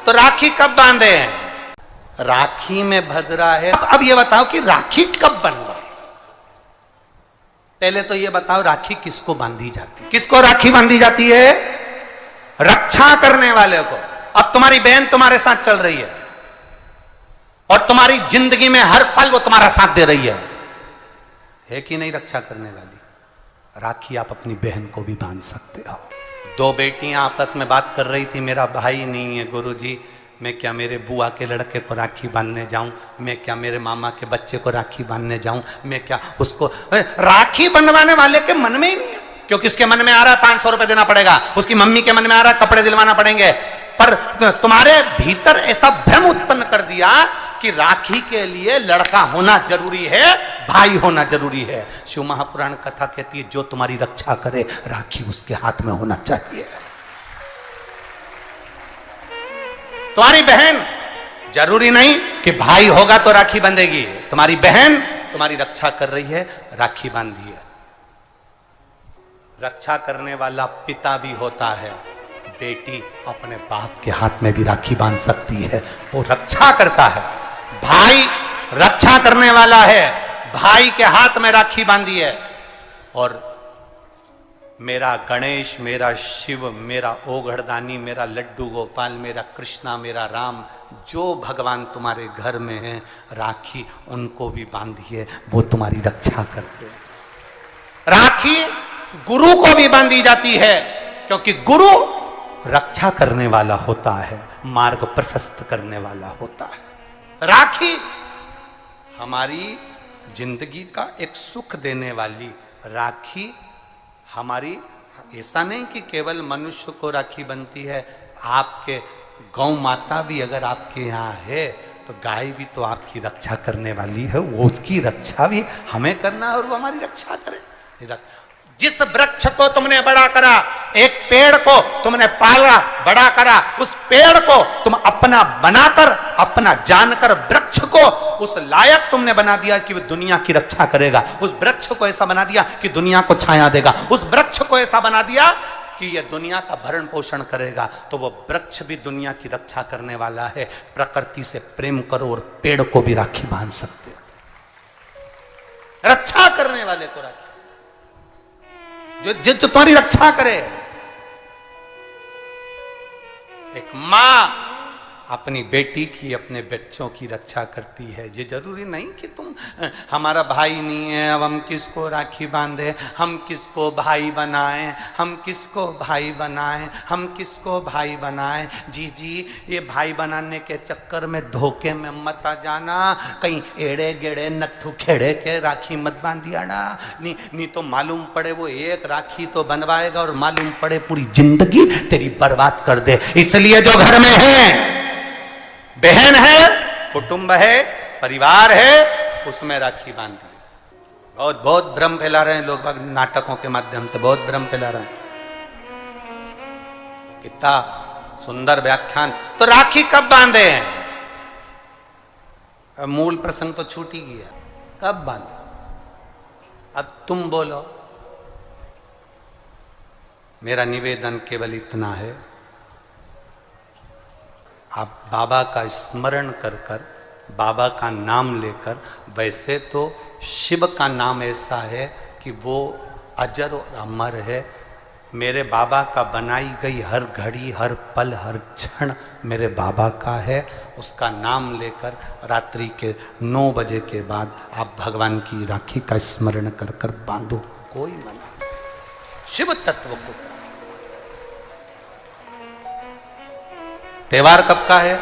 तो राखी कब बांधे? राखी में भद्रा है। अब ये बताओ कि राखी कब बनवा? पहले तो ये बताओ राखी किसको बांधी जाती है? किसको राखी बांधी जाती है? रक्षा करने वाले को। अब तुम्हारी बहन तुम्हारे साथ चल रही है और तुम्हारी जिंदगी में हर पल वो तुम्हारा साथ दे रही है कि नहीं? रक्षा करने वाली राखी आप अपनी बहन को भी बांध सकते हो। दो बेटियां आपस में बात कर रही थी, मेरा भाई नहीं है गुरुजी, मैं क्या मेरे बुआ के लड़के को राखी बांधने जाऊं? मैं क्या मेरे मामा के बच्चे को राखी बांधने जाऊं? मैं क्या उसको? राखी बंधवाने वाले के मन में ही नहीं है, क्योंकि उसके मन में आ रहा है 500 रुपए देना पड़ेगा, उसकी मम्मी के मन में आ रहा है कपड़े दिलवाना पड़ेंगे। पर तुम्हारे भीतर ऐसा भ्रम उत्पन्न कर दिया कि राखी के लिए लड़का होना जरूरी है, भाई होना जरूरी है। शिव महापुराण कथा कहती है जो तुम्हारी रक्षा करे राखी उसके हाथ में होना चाहिए। तुम्हारी बहन जरूरी नहीं कि भाई होगा तो राखी बंधेगी, तुम्हारी बहन तुम्हारी रक्षा कर रही है, राखी बांधिए। रक्षा करने वाला पिता भी होता है, बेटी अपने बाप के हाथ में भी राखी बांध सकती है, वो रक्षा करता है। भाई रक्षा करने वाला है, भाई के हाथ में राखी बांधी है। और मेरा गणेश, मेरा शिव, मेरा ओघड़दानी, मेरा लड्डू गोपाल, मेरा कृष्णा, मेरा राम, जो भगवान तुम्हारे घर में है, राखी उनको भी बांधिए, वो तुम्हारी रक्षा करते हैं। राखी गुरु को भी बांधी जाती है, क्योंकि गुरु रक्षा करने वाला होता है, मार्ग प्रशस्त करने वाला होता है। राखी हमारी जिंदगी का एक सुख देने वाली, राखी हमारी, ऐसा नहीं कि केवल मनुष्य को राखी बनती है, आपके गौ माता भी अगर आपके यहाँ है तो गाय भी तो आपकी रक्षा करने वाली है, वो उसकी रक्षा भी हमें करना है और वो हमारी रक्षा करे। जिस वृक्ष को तुमने बड़ा करा, एक पेड़ को तुमने पाला बड़ा करा, उस पेड़ को तुम अपना बनाकर, अपना जानकर वृक्ष को उस लायक तुमने बना दिया कि वो दुनिया की रक्षा करेगा। उस वृक्ष को ऐसा बना दिया कि दुनिया को छाया देगा। उस वृक्ष को ऐसा बना दिया कि यह दुनिया का भरण पोषण करेगा। तो वो वृक्ष भी दुनिया की रक्षा करने वाला है। प्रकृति से प्रेम करो और पेड़ को भी राखी बांध सकते हो। रक्षा करने वाले को राखी, जो तुम्हारी रक्षा करे। एक मां अपनी बेटी की, अपने बच्चों की रक्षा करती है। ये जरूरी नहीं कि तुम, हमारा भाई नहीं है अब हम किसको राखी बांधे, हम किसको भाई बनाएं, हम किसको भाई बनाएं, हम किसको भाई बनाएं। जी ये भाई बनाने के चक्कर में धोखे में मत आ जाना, कहीं एड़े गेड़े नट्ठू खेड़े के राखी मत बांधिया ना। नहीं तो मालूम पड़े वो एक राखी तो बनवाएगा और मालूम पड़े पूरी जिंदगी तेरी बर्बाद कर दे। इसलिए जो घर में है, बहन है, कुटुंब है, परिवार है, उसमें राखी बांधी। बहुत भ्रम फैला रहे हैं लोग, नाटकों के माध्यम से बहुत भ्रम फैला रहे हैं। कितना सुंदर व्याख्यान। तो राखी कब बांधे हैं? मूल प्रसंग तो छूट ही गया, कब बांधे? अब तुम बोलो। मेरा निवेदन केवल इतना है, आप बाबा का स्मरण कर कर, बाबा का नाम लेकर, वैसे तो शिव का नाम ऐसा है कि वो अजर और अमर है। मेरे बाबा का बनाई गई हर घड़ी, हर पल, हर क्षण मेरे बाबा का है। उसका नाम लेकर रात्रि के 9 बजे के बाद आप भगवान की राखी का स्मरण कर कर बांधो, कोई मना नहीं। शिव तत्व को। त्योहार कब का है?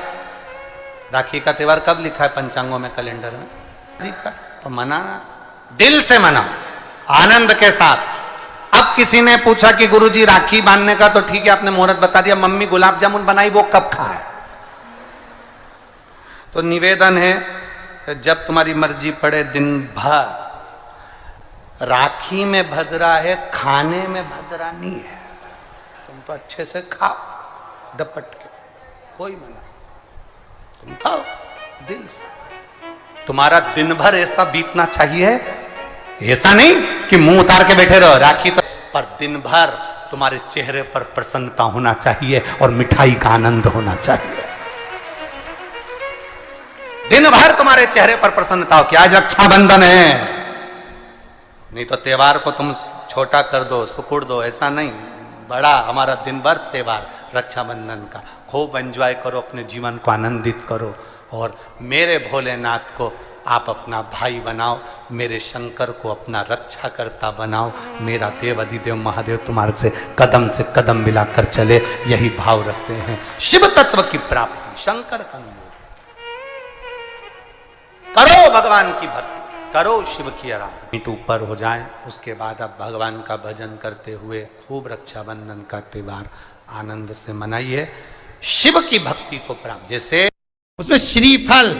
राखी का त्योहार कब लिखा है पंचांगों में, कैलेंडर में? लिखा तो मनाना, दिल से मना, आनंद के साथ। अब किसी ने पूछा कि गुरुजी राखी बांधने का तो ठीक है, आपने मुहूर्त बता दिया, मम्मी गुलाब जामुन बनाई, वो कब खाए? तो निवेदन है, जब तुम्हारी मर्जी पड़े दिन भर। राखी में भद्रा है, खाने में भद्रा नहीं है। तुम तो अच्छे से खाओ दपट के, कोई मना, तुम खाओ दिल से। तुम्हारा दिन भर ऐसा बीतना चाहिए, ऐसा नहीं कि मुंह उतार के बैठे रहो राखी तो, पर दिन भर तुम्हारे चेहरे पर प्रसन्नता होना चाहिए और मिठाई का आनंद होना चाहिए। दिन भर तुम्हारे चेहरे पर प्रसन्नता हो कि आज रक्षाबंधन है। नहीं तो त्योहार को तुम छोटा कर दो, सुकुड़ दो, ऐसा नहीं। बड़ा हमारा दिन भर त्योहार रक्षाबंधन का, खूब एंजॉय करो, अपने जीवन को आनंदित करो। और मेरे भोलेनाथ को आप अपना भाई बनाओ, मेरे शंकर को अपना रक्षा करता बनाओ। मेरा देव अधिदेव महादेव तुम्हारे से कदम मिलाकर चले, यही भाव रखते हैं। शिव तत्व की प्राप्ति, शंकर का अनुभव करो, भगवान की भक्ति करो, शिव की आराधना। मीट ऊपर हो जाए, उसके बाद आप भगवान का भजन करते हुए खूब रक्षाबंधन का त्योहार आनंद से मनाइए। शिव की भक्ति को प्राप्त, जैसे उसमें श्रीफल,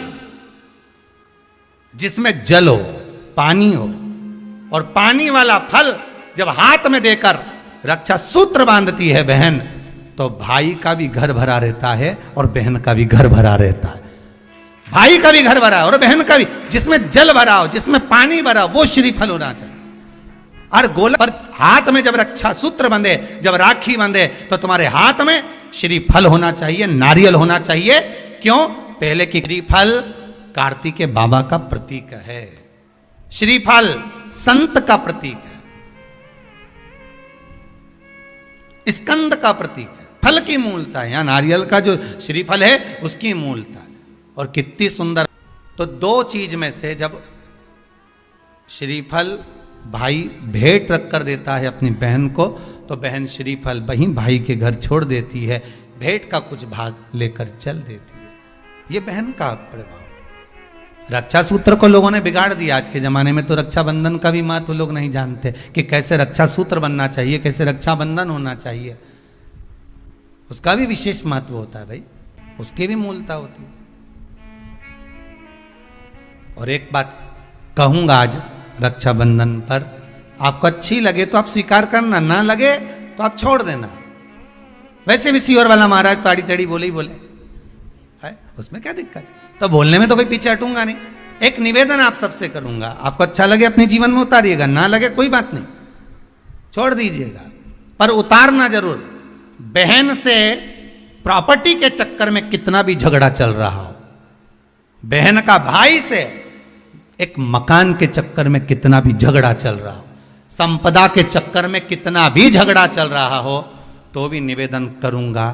जिसमें जल हो, पानी हो, और पानी वाला फल जब हाथ में देकर रक्षा सूत्र बांधती है बहन, तो भाई का भी घर भरा रहता है और बहन का भी घर भरा रहता है। भाई का भी घर भरा और बहन का भी। जिसमें जल भरा हो, जिसमें पानी भरा हो, वो श्रीफल होना चाहिए। और गोला पर हाथ में जब रक्षा सूत्र बंधे, जब राखी बंधे, तो तुम्हारे हाथ में श्रीफल होना चाहिए, नारियल होना चाहिए। क्यों? पहले की श्रीफल कार्तिक बाबा का प्रतीक है, श्रीफल संत का प्रतीक है, स्कंद का प्रतीक है। फल की मूलता है, यहां नारियल का जो श्रीफल है उसकी मूलता है। और कितनी सुंदर। तो दो चीज में से जब श्रीफल भाई भेंट रख कर देता है अपनी बहन को, तो बहन श्रीफल वहीं भाई के घर छोड़ देती है, भेंट का कुछ भाग लेकर चल देती है। ये बहन का प्रभाव। रक्षा सूत्र को लोगों ने बिगाड़ दिया। आज के जमाने में तो रक्षाबंधन का भी महत्व लोग नहीं जानते कि कैसे रक्षा सूत्र बनना चाहिए, कैसे रक्षाबंधन होना चाहिए। उसका भी विशेष महत्व होता है भाई, उसकी भी मूलता होती है। और एक बात कहूंगा आज रक्षाबंधन पर, आपको अच्छी लगे तो आप स्वीकार करना, ना लगे तो आप छोड़ देना। वैसे भी सीहोर वाला महाराज ताड़ी तड़ी बोले ही बोले है, उसमें क्या दिक्कत? तो बोलने में तो कोई पीछे हटूंगा नहीं। एक निवेदन आप सबसे करूंगा, आपको अच्छा लगे अपने जीवन में उतारिएगा, ना लगे कोई बात नहीं, छोड़ दीजिएगा, पर उतारना जरूर। बहन से प्रॉपर्टी के चक्कर में कितना भी झगड़ा चल रहा हो, बहन का भाई से एक मकान के चक्कर में कितना भी झगड़ा चल रहा हो, संपदा के चक्कर में कितना भी झगड़ा चल रहा हो, तो भी निवेदन करूंगा,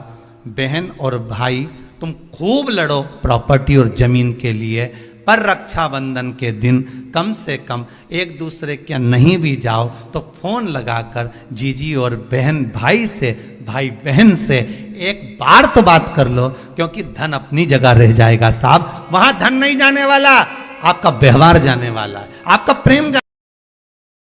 बहन और भाई तुम खूब लड़ो प्रॉपर्टी और जमीन के लिए, पर रक्षाबंधन के दिन कम से कम एक दूसरे के नहीं भी जाओ तो फोन लगाकर जीजी और बहन भाई से, भाई बहन से एक बार तो बात कर लो। क्योंकि धन अपनी जगह रह जाएगा साहब, वहां धन नहीं जाने वाला, आपका व्यवहार जाने वाला है, आपका प्रेम